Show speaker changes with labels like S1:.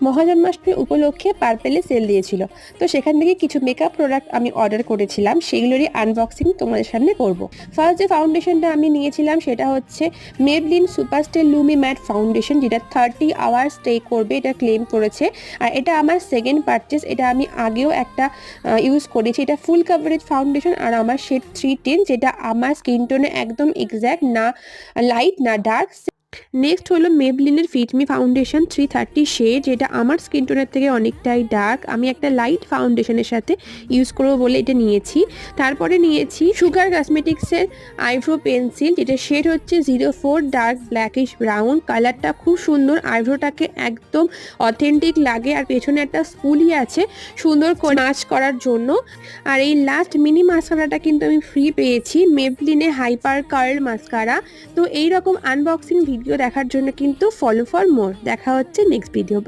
S1: মহাজন্মাষ্টমী উপলক্ষে পার্পেলে সেল দিয়েছিল, তো সেখান থেকে কিছু মেকআপ প্রোডাক্ট আমি অর্ডার করেছিলাম, সেগুলোরই আনবক্সিং তোমাদের সামনে করব। ফার্স্ট যে ফাউন্ডেশনটা আমি নিয়েছিলাম সেটা হচ্ছে মেবলিন সুপারস্টে লুমি ম্যাট ফাউন্ডেশন, যেটা 30 আওয়ার্স স্টে করবে, এটা ক্লেম করেছে। আর এটা আমার সেকেন্ড পারচেস, এটা আমি আগেও একটা ইউজ করেছি। এটা ফুল কাভারেজ ফাউন্ডেশন আর আমার শেড 310, যেটা আমার স্কিন টোনে একদম এক্স্যাক্ট, না লাইট না ডার্ক। নেক্সট হলো মেবলিনের ফিটমি ফাউন্ডেশন 330 শেড, যেটা আমার স্কিন টোনের থেকে অনেকটাই ডার্ক। আমি একটা লাইট ফাউন্ডেশনের সাথে ইউজ করবো বলে এটা নিয়েছি। তারপরে নিয়েছি সুগার কসমেটিক্সের আইব্রো পেন্সিল, যেটা শেড হচ্ছে 04 ডার্ক ব্ল্যাকিশ ব্রাউন। কালারটা খুব সুন্দর, আইব্রোটাকে একদম অথেন্টিক লাগে, আর পেছনে একটা স্পুলি আছে সুন্দর করে ম্যাচ করার জন্য। আর এই লাস্ট মিনি মাস্কারাটা কিন্তু আমি ফ্রি পেয়েছি, মেবলিনে হাইপার কার্ল মাস্কারা। তো এইরকম আনবক্সিং ভিডিও দেখার জন্য কিন্তু ফলো ফর মোর। দেখা হচ্ছে নেক্সট ভিডিও।